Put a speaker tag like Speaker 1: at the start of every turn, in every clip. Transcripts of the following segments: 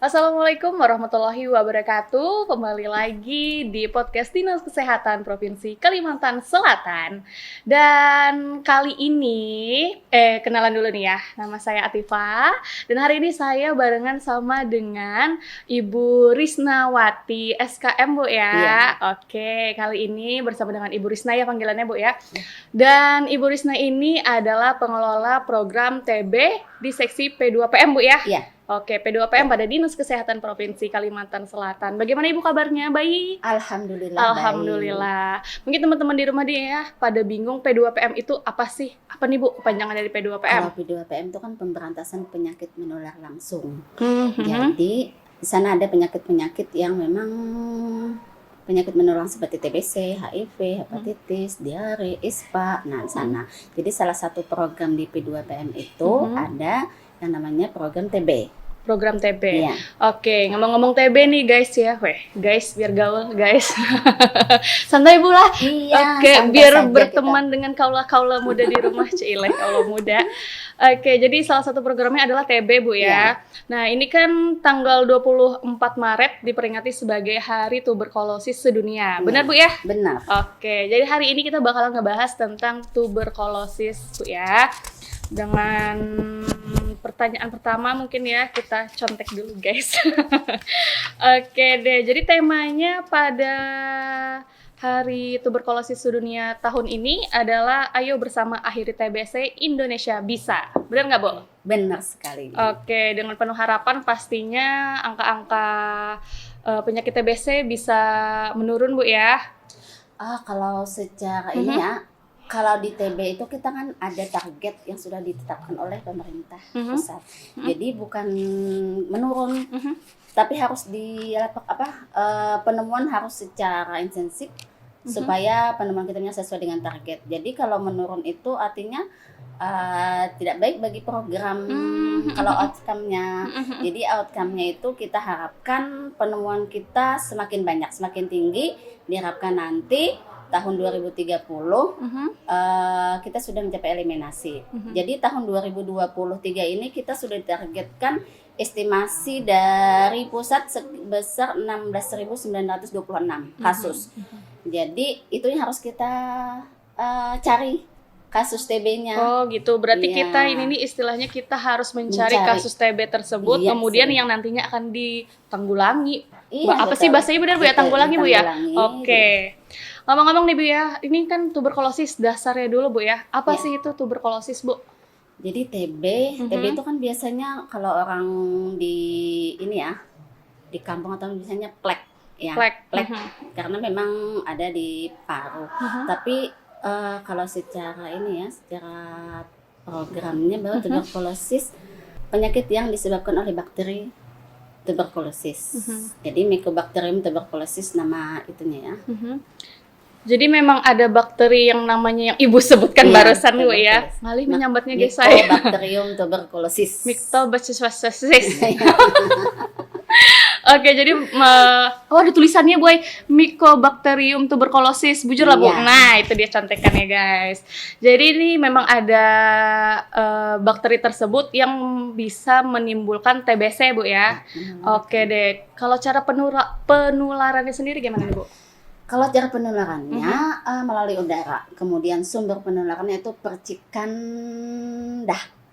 Speaker 1: Assalamualaikum warahmatullahi wabarakatuh. Kembali lagi di podcast Dinas Kesehatan Provinsi Kalimantan Selatan. Dan kali ini, kenalan dulu nih ya. Nama saya Atifa. Dan hari ini saya barengan sama dengan Ibu Risnawati SKM, Bu ya.
Speaker 2: Iya.
Speaker 1: Oke, kali ini bersama dengan Ibu Risna ya panggilannya, Bu ya. Dan Ibu Risna ini adalah pengelola program TB di seksi P2PM, Bu ya.
Speaker 2: Iya.
Speaker 1: Oke, P2PM pada Dinas Kesehatan Provinsi Kalimantan Selatan. Bagaimana Ibu kabarnya? Baik?
Speaker 2: Alhamdulillah.
Speaker 1: Alhamdulillah. Mungkin teman-teman di rumah dia ya pada bingung P2PM itu apa sih? Apa nih Bu kepanjangan dari P2PM?
Speaker 2: Kalau P2PM itu kan pemberantasan penyakit menular langsung.
Speaker 1: Mhm.
Speaker 2: Jadi di sana ada penyakit-penyakit yang memang penyakit menular seperti TBC, HIV, hepatitis, diare, ISPA. Nah, di sana. Jadi salah satu program di P2PM itu ada yang namanya program TB.
Speaker 1: Program TB.
Speaker 2: Iya.
Speaker 1: Oke, ngomong-ngomong TB nih guys ya. Guys, biar gaul guys. Santai Bu lah.
Speaker 2: Iya.
Speaker 1: Oke,
Speaker 2: santai
Speaker 1: biar
Speaker 2: saja
Speaker 1: berteman dengan kaula-kaula muda di rumah. Cilek kaula muda. Oke, jadi salah satu programnya adalah TB Bu ya.
Speaker 2: Iya.
Speaker 1: Nah, ini kan tanggal 24 Maret diperingati sebagai Hari Tuberkulosis Sedunia. Benar Bu ya?
Speaker 2: Benar.
Speaker 1: Oke, jadi hari ini kita bakalan ngebahas tentang tuberkulosis Bu ya. Dengan pertanyaan pertama mungkin ya kita contek dulu guys. Oke deh, jadi temanya pada Hari Tuberkulosis Sedunia tahun ini adalah Ayo Bersama Akhiri TBC, Indonesia Bisa. Benar nggak, Bu?
Speaker 2: Benar sekali.
Speaker 1: Oke, dengan penuh harapan pastinya angka-angka penyakit TBC bisa menurun, Bu ya.
Speaker 2: Kalau secara ini ya, kalau di TB itu kita kan ada target yang sudah ditetapkan oleh pemerintah pusat. Jadi bukan menurun, tapi harus penemuan harus secara intensif supaya penemuan kitanya sesuai dengan target. Jadi kalau menurun itu artinya tidak baik bagi program. Kalau outcome-nya, jadi outcome-nya itu kita harapkan penemuan kita semakin banyak, semakin tinggi. Diharapkan nanti tahun 2030 kita sudah mencapai eliminasi. Jadi tahun 2023 ini kita sudah ditargetkan estimasi dari pusat sebesar 16.926 kasus. Jadi itu yang harus kita cari kasus TB-nya.
Speaker 1: Oh gitu, berarti
Speaker 2: Iya.
Speaker 1: kita ini nih istilahnya kita harus mencari kasus TB tersebut,
Speaker 2: Iya,
Speaker 1: kemudian
Speaker 2: sih.
Speaker 1: yang nantinya akan ditanggulangi.
Speaker 2: Iya,
Speaker 1: Apa
Speaker 2: betul.
Speaker 1: sih bahasanya benar Bu ya?
Speaker 2: Betul,
Speaker 1: Tanggulangi Bu ya?
Speaker 2: ditanggulangi.
Speaker 1: Oke. Ngomong-ngomong nih Bu ya, ini kan tuberkulosis dasarnya dulu Bu ya. Apa
Speaker 2: Iya.
Speaker 1: sih itu tuberkulosis Bu?
Speaker 2: Jadi TB itu kan biasanya kalau orang di ini ya, di kampung atau biasanya plek ya.
Speaker 1: Plek.
Speaker 2: Karena memang ada di paru. Tapi kalau secara ini ya, secara programnya bahwa tuberkulosis penyakit yang disebabkan oleh bakteri tuberkulosis. Jadi Mycobacterium tuberculosis nama itunya ya.
Speaker 1: Jadi memang ada bakteri yang namanya yang Ibu sebutkan
Speaker 2: Iya,
Speaker 1: barusan Bu ya.
Speaker 2: tuberkulosis.
Speaker 1: Ngalih menyambatnya guys saya.
Speaker 2: Mycobacterium tuberculosis.
Speaker 1: Mycobacterium. Oke, jadi ada tulisannya boy, Mycobacterium tuberculosis, bujur lah Bu.
Speaker 2: Iya.
Speaker 1: Nah, itu dia contekannya guys. Jadi ini memang ada bakteri tersebut yang bisa menimbulkan TBC Bu ya. Oke deh. Kalau cara penularannya sendiri gimana nih Bu?
Speaker 2: Kalau cara penularannya melalui udara. Kemudian sumber penularannya itu percikan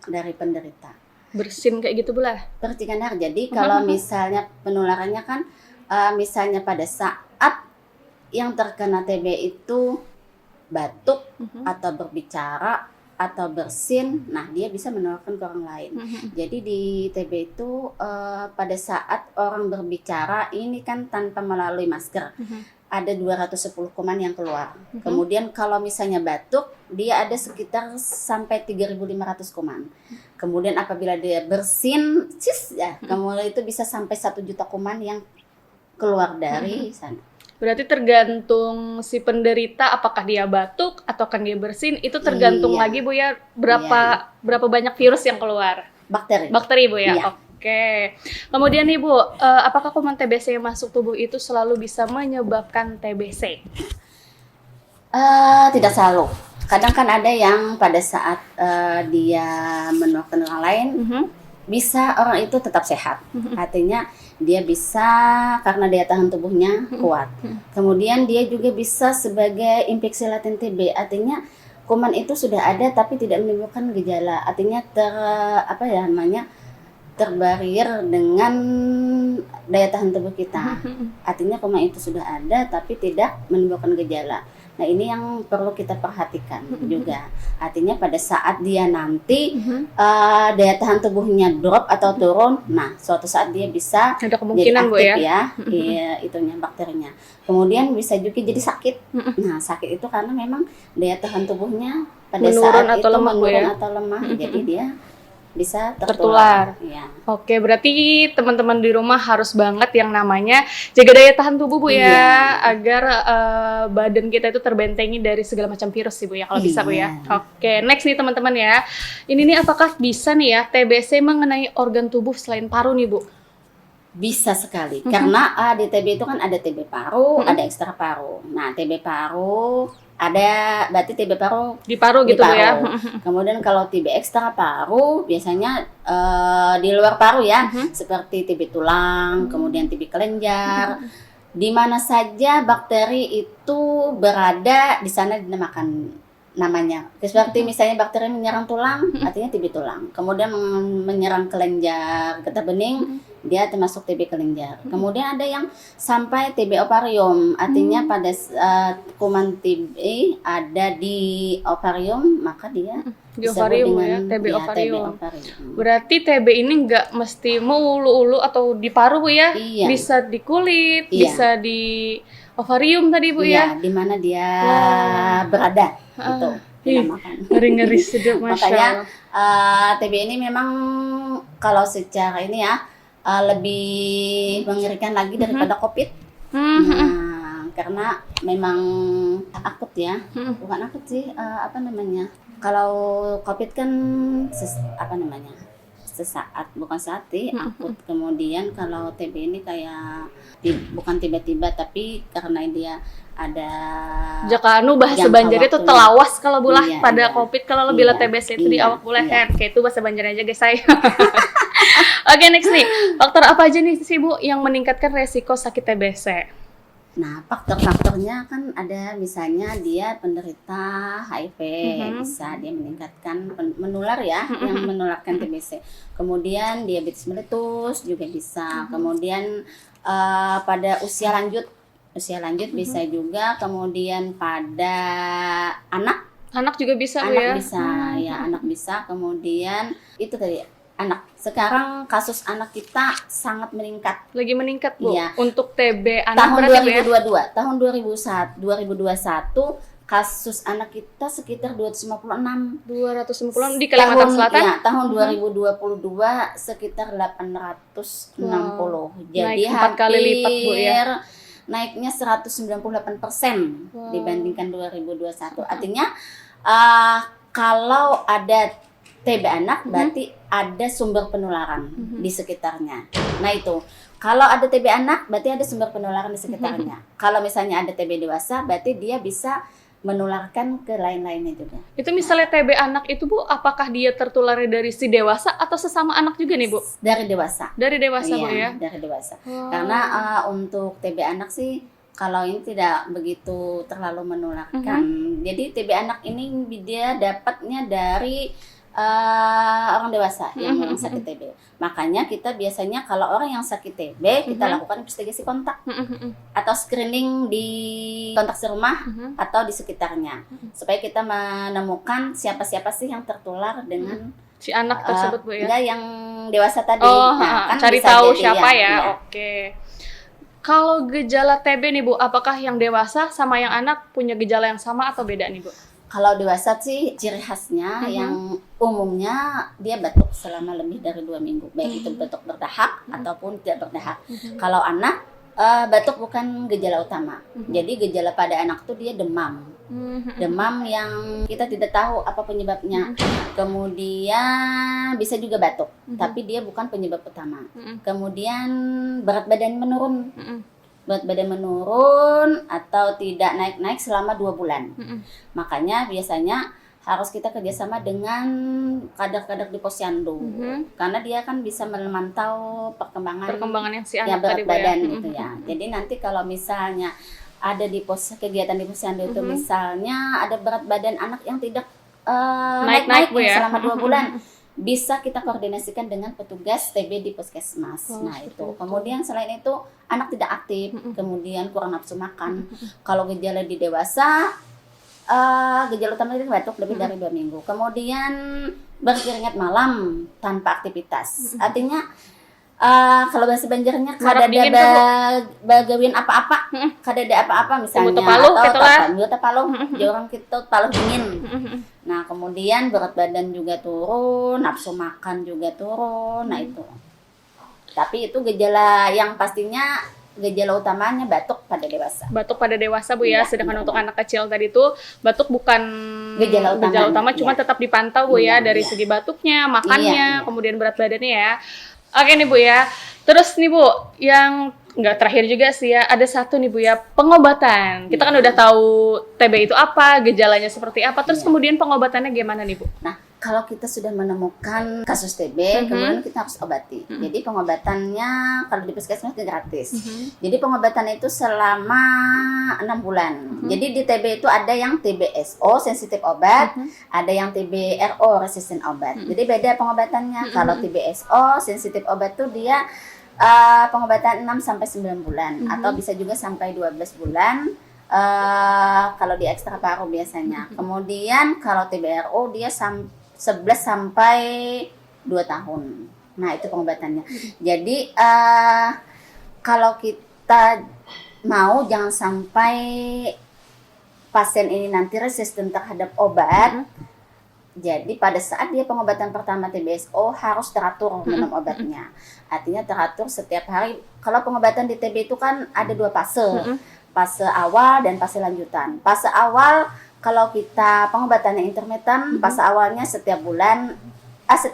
Speaker 2: dari penderita.
Speaker 1: Bersin kayak gitu Bu lah.
Speaker 2: Percikan darah. Jadi kalau misalnya penularannya kan misalnya pada saat yang terkena TB itu batuk atau berbicara atau bersin, nah dia bisa menularkan ke orang lain. Jadi di TB itu pada saat orang berbicara ini kan tanpa melalui masker. Ada 210 kuman yang keluar. Kemudian kalau misalnya batuk, dia ada sekitar sampai 3.500 kuman. Kemudian apabila dia bersin, kemudian itu bisa sampai 1 juta kuman yang keluar dari sana.
Speaker 1: Berarti tergantung si penderita apakah dia batuk atau kan dia bersin, itu tergantung
Speaker 2: Iya.
Speaker 1: lagi Bu ya berapa banyak virus yang keluar. Bakteri Bu ya.
Speaker 2: Iya.
Speaker 1: Oke. Kemudian nih Bu, apakah kuman TBC yang masuk tubuh itu selalu bisa menyebabkan TBC?
Speaker 2: Tidak selalu. Kadang kan ada yang pada saat dia menularkan orang lain, bisa orang itu tetap sehat. Artinya dia bisa karena daya tahan tubuhnya kuat. Kemudian dia juga bisa sebagai infeksi laten TB. Artinya kuman itu sudah ada tapi tidak menimbulkan gejala. Artinya terbarrier dengan daya tahan tubuh kita. Artinya kuman itu sudah ada tapi tidak menimbulkan gejala. Nah, ini yang perlu kita perhatikan juga. Artinya pada saat dia nanti daya tahan tubuhnya drop atau turun, nah suatu saat dia bisa
Speaker 1: ada kemungkinan
Speaker 2: jadi aktif
Speaker 1: Bu ya.
Speaker 2: Itunya bakterinya. Kemudian bisa juga jadi sakit. Nah, sakit itu karena memang daya tahan tubuhnya pada
Speaker 1: Menurun
Speaker 2: saat
Speaker 1: atau
Speaker 2: itu
Speaker 1: lemah, Bu,
Speaker 2: menurun
Speaker 1: ya?
Speaker 2: atau lemah. Jadi dia bisa
Speaker 1: Tertular.
Speaker 2: Ya.
Speaker 1: Oke, berarti teman-teman di rumah harus banget yang namanya jaga daya tahan tubuh Bu ya,
Speaker 2: Iya.
Speaker 1: agar badan kita itu terbentengi dari segala macam virus sih Bu ya, kalau bisa Bu ya.
Speaker 2: Iya.
Speaker 1: Oke, next nih teman-teman ya. Ini nih apakah bisa nih ya TBC mengenai organ tubuh selain paru nih Bu?
Speaker 2: Bisa sekali. Karena di TB itu kan ada TB paru, ada ekstra paru. Nah, TB paru ada, berarti TB paru
Speaker 1: Di paru
Speaker 2: di
Speaker 1: gitu Bu ya.
Speaker 2: paru. Kemudian kalau TB ekstra paru biasanya di luar paru ya, seperti TB tulang, kemudian TB kelenjar. Di mana saja bakteri itu berada, di sana dinamakan namanya. Seperti misalnya bakteri menyerang tulang, artinya TB tulang. Kemudian menyerang kelenjar getah bening, dia termasuk TB kelenjar. Kemudian ada yang sampai TB ovarium, artinya pada kuman TB ada di ovarium, maka dia
Speaker 1: Di
Speaker 2: disebut
Speaker 1: ovarium
Speaker 2: dengan
Speaker 1: ya, TB ovarium.
Speaker 2: ovarium.
Speaker 1: Berarti TB ini nggak mesti mau ulu-ulu atau di paru Bu ya?
Speaker 2: Iya.
Speaker 1: Bisa di kulit,
Speaker 2: Iya.
Speaker 1: bisa di ovarium tadi Bu ya?
Speaker 2: Iya, di mana dia berada itu dinamakan.
Speaker 1: Ngeri-ngeri sedap, Masya
Speaker 2: Makanya
Speaker 1: Allah.
Speaker 2: TB ini memang kalau secara ini ya lebih mengerikan lagi daripada COVID. Nah, karena memang akut ya, bukan akut sih, kalau COVID kan sesaat, bukan saat sih, akut. Kemudian kalau TB ini kayak bukan tiba-tiba, tapi karena dia ada
Speaker 1: Jakanu bahasa
Speaker 2: jangka
Speaker 1: Banjar itu
Speaker 2: waktunya.
Speaker 1: telawas kalau bulah
Speaker 2: Iya,
Speaker 1: pada
Speaker 2: iya.
Speaker 1: COVID kalau lebih
Speaker 2: Iya,
Speaker 1: TBC itu di
Speaker 2: iya,
Speaker 1: awak bulah
Speaker 2: iya.
Speaker 1: kan. Kayak itu bahasa Banjar aja guys saya. Oke, next nih. Faktor apa aja nih sih Bu yang meningkatkan resiko sakit TBC?
Speaker 2: Nah, faktor-faktornya kan ada, misalnya dia penderita HIV, bisa dia meningkatkan menular ya, yang menularkan TBC. Kemudian diabetes meletus juga bisa. Kemudian pada usia lanjut bisa juga. Kemudian pada
Speaker 1: Anak juga bisa Bu ya?
Speaker 2: anak bisa. Kemudian itu tadi anak. Sekarang kasus anak kita sangat meningkat.
Speaker 1: Lagi meningkat Bu.
Speaker 2: Iya.
Speaker 1: Untuk TB anak
Speaker 2: Tahun
Speaker 1: berarti Bu ya?
Speaker 2: 2022, tahun 2021 kasus anak kita sekitar 256.
Speaker 1: 250 di Kalimantan Selatan.
Speaker 2: Ya, tahun 2022 sekitar 860. Jadi
Speaker 1: Naik 4 kali lipat Bu ya.
Speaker 2: Naiknya 198% dibandingkan 2021. Artinya kalau ada TB anak berarti ada sumber penularan di sekitarnya. Nah itu, kalau ada TB anak berarti ada sumber penularan di sekitarnya. Kalau misalnya ada TB dewasa berarti dia bisa menularkan ke lain-lainnya juga.
Speaker 1: Itu misalnya TB anak itu Bu, apakah dia tertularnya dari si dewasa atau sesama anak juga nih Bu?
Speaker 2: Dari dewasa.
Speaker 1: Dari dewasa Bu ya?
Speaker 2: Dari dewasa.
Speaker 1: Wow.
Speaker 2: Karena untuk TB anak sih kalau ini tidak begitu terlalu menularkan. Jadi TB anak ini dia dapatnya dari orang dewasa yang memang sakit TB. Makanya kita biasanya kalau orang yang sakit TB kita lakukan investigasi kontak atau screening di kontak serumah atau di sekitarnya supaya kita menemukan siapa-siapa sih yang tertular dengan
Speaker 1: si anak tersebut Bu ya?
Speaker 2: Enggak, yang dewasa tadi.
Speaker 1: Kan cari
Speaker 2: bisa
Speaker 1: tahu
Speaker 2: jadi
Speaker 1: siapa ya.
Speaker 2: iya.
Speaker 1: Oke. Kalau gejala TB nih Bu, apakah yang dewasa sama yang anak punya gejala yang sama atau beda nih Bu?
Speaker 2: Kalau dewasa sih ciri khasnya yang umumnya dia batuk selama lebih dari 2 minggu, baik itu batuk berdahak ataupun tidak berdahak. Kalau anak batuk bukan gejala utama. Jadi gejala pada anak tuh dia demam. Demam yang kita tidak tahu apa penyebabnya. Kemudian bisa juga batuk, tapi dia bukan penyebab utama. Kemudian berat badan menurun. Berat badan menurun atau tidak naik-naik selama 2 bulan. Makanya biasanya harus kita kerjasama dengan kader-kader di posyandu, karena dia kan bisa memantau perkembangan
Speaker 1: yang si
Speaker 2: yang
Speaker 1: anak
Speaker 2: berat
Speaker 1: tadi Bu ya.
Speaker 2: badan gitu ya. Jadi nanti kalau misalnya ada di kegiatan di posyandu itu misalnya ada berat badan anak yang tidak naik-naik
Speaker 1: Bu ya.
Speaker 2: selama 2 bulan, bisa kita koordinasikan dengan petugas TB di puskesmas. Nah itu. Kemudian selain itu anak tidak aktif, kemudian kurang nafsu makan. Kalau gejala di dewasa, gejala utama itu batuk lebih dari 2 minggu. Kemudian berkeringat malam tanpa aktivitas. Artinya kalau bahasa Banjarnya kadada bagawin apa-apa, kadada apa-apa misalnya atau paluh, jorang kita paluh dingin. Nah, kemudian berat badan juga turun, nafsu makan juga turun. Nah, itu. Tapi itu gejala yang pastinya gejala utamanya batuk pada dewasa.
Speaker 1: Batuk pada dewasa Bu ya, sedangkan untuk anak kecil tadi itu batuk bukan gejala utama, cuma tetap dipantau Bu ya dari segi batuknya, makannya, kemudian berat badannya ya. Oke nih Bu ya. Terus nih Bu, yang nggak terakhir juga sih ya, ada satu nih Bu ya, pengobatan. Kita kan udah tahu TB itu apa, gejalanya seperti apa, terus kemudian pengobatannya gimana nih Bu?
Speaker 2: Nah, kalau kita sudah menemukan kasus TB, kemudian kita harus obati. Jadi pengobatannya kalau di puskesmas gratis. Jadi pengobatan itu selama 6 bulan. Jadi di TB itu ada yang TBSO sensitif obat, ada yang TBRO resisten obat. Jadi beda pengobatannya. Kalau TBSO sensitif obat tuh dia pengobatan 6 sampai 9 bulan atau bisa juga sampai 12 bulan. Kalau di ekstra paru biasanya. Kemudian kalau TBRO dia 11 sampai 2 tahun. Nah, itu pengobatannya. Jadi kalau kita mau jangan sampai pasien ini nanti resisten terhadap obat. Jadi pada saat dia pengobatan pertama TBSO harus teratur minum obatnya. Artinya teratur setiap hari. Kalau pengobatan di TB itu kan ada 2 fase. Fase awal dan fase lanjutan. Fase awal kalau kita pengobatannya intermittent, fase awalnya setiap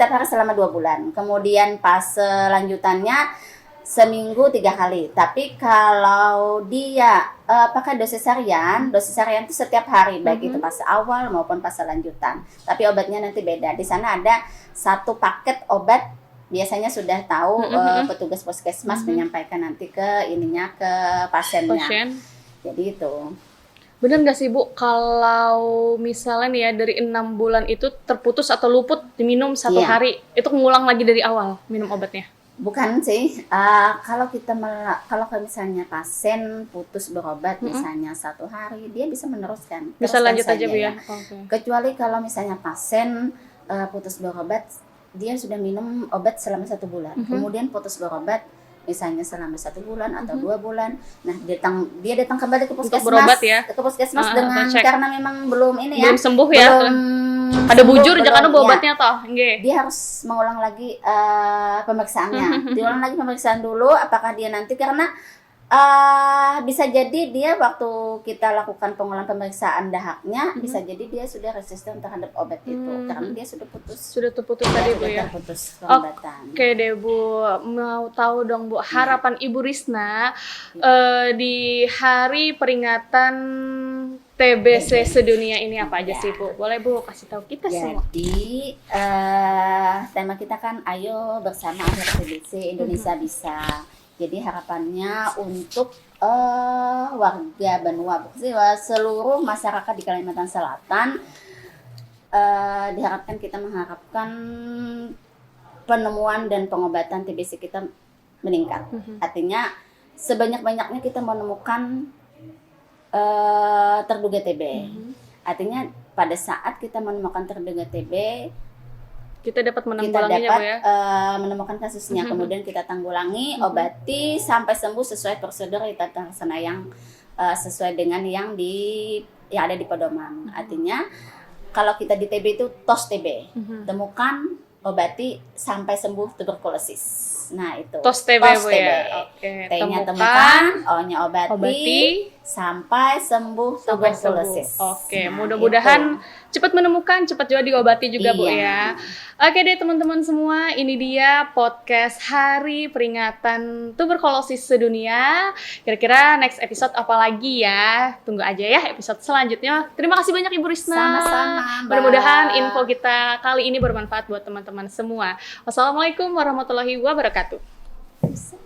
Speaker 2: hari selama 2 bulan. Kemudian fase lanjutannya seminggu 3 kali. Tapi kalau dia pakai dosis harian itu setiap hari, baik itu fase awal maupun fase lanjutan. Tapi obatnya nanti beda. Di sana ada 1 paket obat. Biasanya sudah tahu petugas puskesmas menyampaikan nanti ke pasiennya. Jadi itu.
Speaker 1: Benar nggak sih Bu, kalau misalnya nih ya dari 6 bulan itu terputus atau luput diminum 1 hari, itu ngulang lagi dari awal minum obatnya?
Speaker 2: Bukan sih, kalau misalnya pasien putus berobat misalnya 1 hari, dia bisa meneruskan.
Speaker 1: Bisa lanjut aja Bu ya?
Speaker 2: Kecuali kalau misalnya pasien putus berobat, dia sudah minum obat selama 1 bulan, kemudian putus berobat misalnya selama 1 bulan atau 2 bulan, nah dia datang kembali ke puskesmas, dengan karena memang belum
Speaker 1: sembuh ya, ada bujur jangan obatnya toh,
Speaker 2: dia harus mengulang lagi pemeriksaannya, diulang lagi pemeriksaan dulu, apakah dia nanti karena bisa jadi dia waktu kita lakukan pengulangan pemeriksaan dahaknya, bisa jadi dia sudah resisten terhadap obat itu karena dia sudah terputus
Speaker 1: tadi Bu ya. Oke deh Bu, mau tahu dong Bu, harapan Ibu Risna di hari peringatan TBC sedunia ini apa aja sih Bu? Boleh Bu kasih tahu kita semua.
Speaker 2: Jadi tema kita kan ayo bersama akhir TBC Indonesia bisa. Jadi harapannya untuk warga Banua, seluruh masyarakat di Kalimantan Selatan, diharapkan kita mengharapkan penemuan dan pengobatan TBC kita meningkat. Artinya sebanyak-banyaknya kita menemukan terduga TB. Artinya pada saat kita menemukan terduga TB, kita dapat menemukan kasusnya, kemudian kita tanggulangi, obati sampai sembuh sesuai prosedur tata laksana yang sesuai dengan yang ada di pedoman. Artinya kalau kita di TB itu TOS TB, temukan, obati sampai sembuh tuberkulosis. Nah, itu.
Speaker 1: TOS TB Bu ya. Oke.
Speaker 2: T-nya temukan, O-nya obati,
Speaker 1: obati
Speaker 2: sampai sembuh
Speaker 1: sampai
Speaker 2: tuberkulosis.
Speaker 1: sembuh. Oke,
Speaker 2: Nah,
Speaker 1: mudah-mudahan
Speaker 2: itu.
Speaker 1: cepat menemukan, cepat juga diobati juga Bu
Speaker 2: Iya.
Speaker 1: ya. Oke deh teman-teman semua, ini dia podcast Hari Peringatan Tuberkulosis Sedunia. Kira-kira next episode apa lagi ya? Tunggu aja ya episode selanjutnya. Terima kasih banyak Ibu Risna.
Speaker 2: Sama-sama, Mbak.
Speaker 1: Mudah-mudahan info kita kali ini bermanfaat buat teman-teman semua. Wassalamualaikum warahmatullahi wabarakatuh.